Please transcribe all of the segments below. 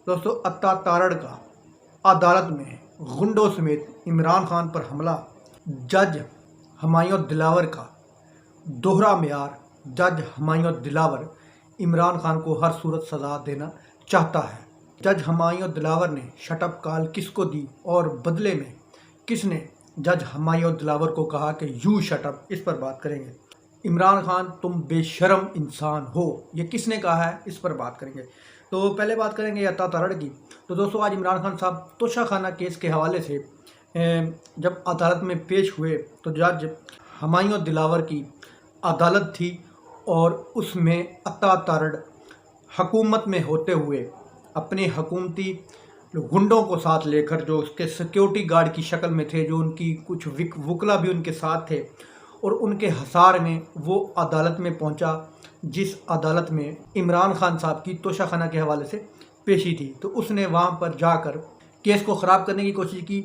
दोस्तों, अत्ता तारड़ का अदालत में गुंडों समेत इमरान खान पर हमला। जज हुमायूं दिलावर का दोहरा मेयार। जज हुमायूं दिलावर इमरान खान को हर सूरत सज़ा देना चाहता है। जज हुमायूं दिलावर ने शटअप कॉल किसको दी और बदले में किसने जज हुमायूं दिलावर को कहा कि यू शटअप, इस पर बात करेंगे। इमरान खान तुम बेशरम इंसान हो, ये किसने कहा है, इस पर बात करेंगे। तो पहले बात करेंगे अत्ता तारड़ की। तो दोस्तों, आज इमरान खान साहब तोशाखाना केस के हवाले से जब अदालत में पेश हुए तो जज हुमायूं दिलावर की अदालत थी और उसमें अत्ता तारड़ हुकूमत में होते हुए अपने हुकूमती गुंडों को साथ लेकर, जो उसके सिक्योरिटी गार्ड की शक्ल में थे, जो उनकी कुछ वकला भी उनके साथ थे, और उनके हसार में वो अदालत में पहुंचा जिस अदालत में इमरान खान साहब की तोशाखाना के हवाले से पेशी थी। तो उसने वहां पर जाकर केस को ख़राब करने की कोशिश की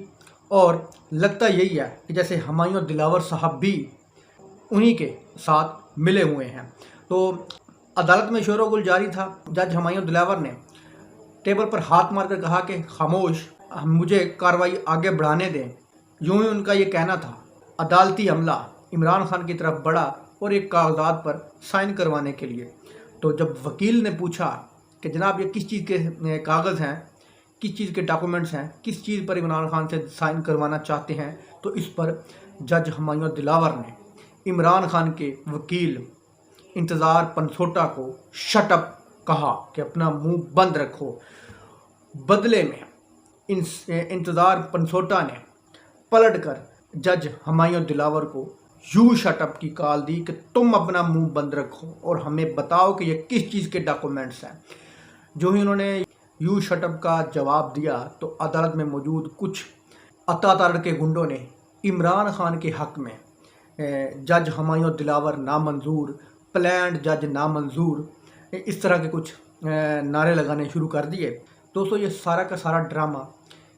और लगता यही है कि जैसे हुमायूं दिलावर साहब भी उन्हीं के साथ मिले हुए हैं। तो अदालत में शोरगुल जारी था। जज हुमायूं दिलावर ने टेबल पर हाथ मारकर कहा कि खामोश, मुझे कार्रवाई आगे बढ़ाने दें। यूं ही उनका ये कहना था। अदालती अमला इमरान खान की तरफ बढ़ा और एक कागजात पर साइन करवाने के लिए। तो जब वकील ने पूछा कि जनाब ये किस चीज़ के कागज़ हैं, किस चीज़ के डॉक्यूमेंट्स हैं, किस चीज़ पर इमरान खान से साइन करवाना चाहते हैं, तो इस पर जज हुमायूं दिलावर ने इमरान खान के वकील इंतज़ार पनसोटा को शटअप कहा कि अपना मुंह बंद रखो। बदले में इंतज़ार पनसोटा ने पलटकर जज हुमायूं दिलावर को यू शटअप की कॉल दी कि तुम अपना मुंह बंद रखो और हमें बताओ कि ये किस चीज़ के डॉक्यूमेंट्स हैं। जो ही उन्होंने यू शटअप का जवाब दिया तो अदालत में मौजूद कुछ अत्ता तारड़ के गुंडों ने इमरान खान के हक़ में जज हुमायूं दिलावर नामंजूर, प्लान्ड जज नामंजूर, इस तरह के कुछ नारे लगाने शुरू कर दिए। दोस्तों, ये सारा का सारा ड्रामा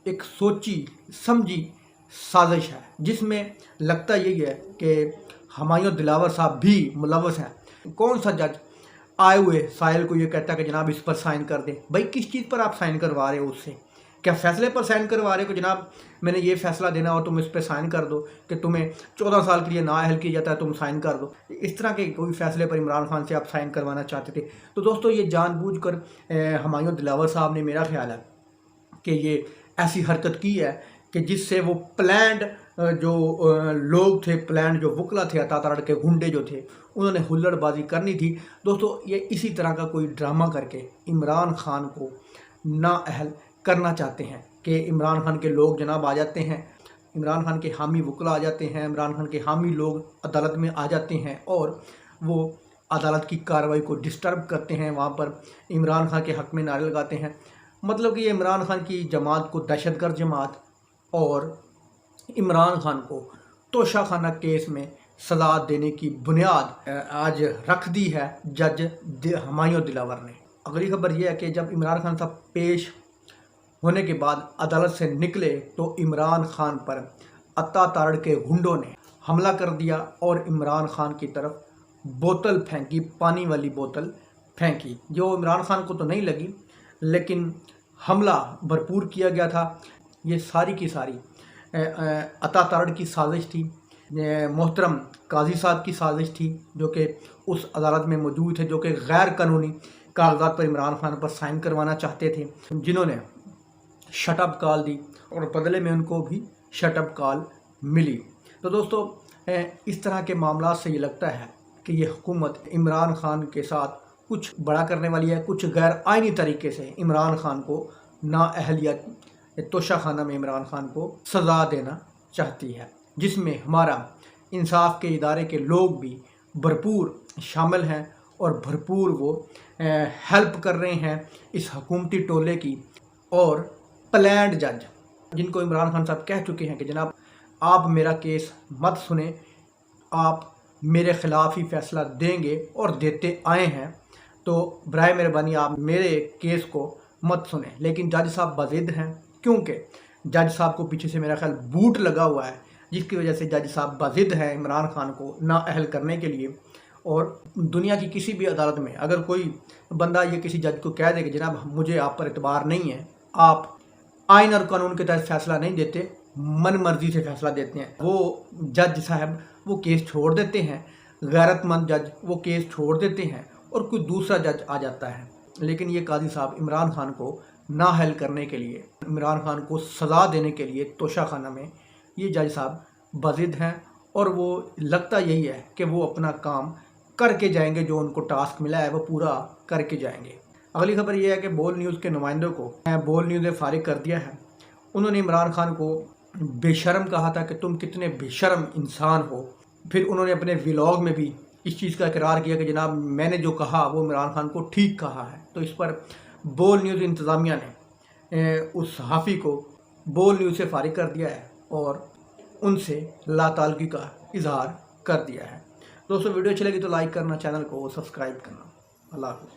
एक सोची समझी साजिश है जिसमें लगता यही है कि हुमायूं दिलावर साहब भी मुलव्वस हैं। कौन सा जज आए हुए साहिल को ये कहता है कि जनाब इस पर साइन कर दें। भाई, किस चीज़ पर आप साइन करवा रहे हो उससे? क्या फैसले पर साइन करवा रहे हो कि जनाब मैंने ये फैसला देना और तुम इस पर साइन कर दो कि तुम्हें 14 साल के लिए नाअहल किया जाता है, तुम साइन कर दो। इस तरह के कोई फैसले पर इमरान खान से आप साइन करवाना चाहते थे। तो दोस्तों, ये जानबूझकर हुमायूं दिलावर साहब ने, मेरा ख्याल है कि ये ऐसी हरकत की है कि जिससे वो प्लान्ड जो लोग थे, प्लान्ड जो वकला थे, अत्ता तारड़ के गुंडे जो थे, उन्होंने हुल्लड़बाजी करनी थी। दोस्तों, ये इसी तरह का कोई ड्रामा करके इमरान खान को नाअहल करना चाहते हैं कि इमरान खान के लोग जनाब आ जाते हैं, इमरान खान के हामी वकला आ जाते हैं, इमरान खान के हामी लोग अदालत में आ जाते हैं और वो अदालत की कार्रवाई को डिस्टर्ब करते हैं, वहाँ पर इमरान खान के हक़ में नारे लगाते हैं। मतलब कि ये इमरान खान की जमात को दहशतगर्द जमात और इमरान खान को तोशाखाना केस में सज़ा देने की बुनियाद आज रख दी है जज हुमायूं दिलावर ने। अगली खबर यह है कि जब इमरान खान साहब पेश होने के बाद अदालत से निकले तो इमरान खान पर अत्ता तारड़ के गुंडों ने हमला कर दिया और इमरान खान की तरफ बोतल फेंकी, पानी वाली बोतल फेंकी, जो इमरान खान को तो नहीं लगी लेकिन हमला भरपूर किया गया था। ये सारी की सारी अत्ता तारड़ की साजिश थी, मोहतरम काजी साहब की साजिश थी, जो कि उस अदालत में मौजूद थे, जो कि गैर कानूनी कागजात पर इमरान खान पर साइन करवाना चाहते थे, जिन्होंने शटअप कॉल दी और बदले में उनको भी शटअप कॉल मिली। तो दोस्तों, इस तरह के मामला से ये लगता है कि ये हुकूमत इमरान खान के साथ कुछ बड़ा करने वाली है, कुछ गैर आइनी तरीके से इमरान खान को नाअहलियत तोशाखाना में इमरान खान को सज़ा देना चाहती है, जिसमें हमारा इंसाफ के इदारे के लोग भी भरपूर शामिल हैं और भरपूर वो हेल्प कर रहे हैं इस हुकूमती टोले की। और प्लान्ड जज जिनको इमरान खान साहब कह चुके हैं कि जनाब आप मेरा केस मत सुने, आप मेरे ख़िलाफ़ ही फ़ैसला देंगे और देते आए हैं, तो बराए मेहरबानी आप मेरे केस को मत सुने। लेकिन जज साहब बाज़िद हैं, क्योंकि जज साहब को पीछे से मेरा ख्याल बूट लगा हुआ है, जिसकी वजह से जज साहब बाज़िद हैं इमरान खान को नाअहल करने के लिए اور دنیا کی کسی بھی عدالت میں اگر کوئی بندہ یہ کسی جج کو کہہ دے کہ جناب مجھے آپ پر اعتبار نہیں ہے، آپ آئین اور قانون کے تحت فیصلہ نہیں دیتے، من مرضی سے فیصلہ دیتے ہیں، وہ جج صاحب وہ کیس چھوڑ دیتے ہیں، غیرت مند جج وہ کیس چھوڑ دیتے ہیں اور کوئی دوسرا جج آ جاتا ہے۔ لیکن یہ قاضی صاحب عمران خان کو نااہل کرنے کے لیے، عمران خان کو سزا دینے کے لیے توشہ خانہ میں یہ جج صاحب بضد ہیں، اور وہ لگتا یہی ہے کہ وہ اپنا کام کر کے جائیں گے، جو ان کو ٹاسک ملا ہے وہ پورا کر کے جائیں گے۔ اگلی خبر یہ ہے کہ بول نیوز کے نمائندوں کو بول نیوز نے فارغ کر دیا ہے۔ انہوں نے عمران خان کو بے شرم کہا تھا کہ تم کتنے بے شرم انسان ہو۔ پھر انہوں نے اپنے ولاگ میں بھی اس چیز کا اقرار کیا کہ جناب میں نے جو کہا وہ عمران خان کو ٹھیک کہا ہے۔ تو اس پر بول نیوز انتظامیہ نے اس صحافی کو بول نیوز سے فارغ کر دیا ہے اور ان سے لا تعلقی کا اظہار کر دیا ہے۔ دوستو ویڈیو اچھی لگی تو لائک کرنا، چینل کو سبسکرائب کرنا۔ اللہ حافظ۔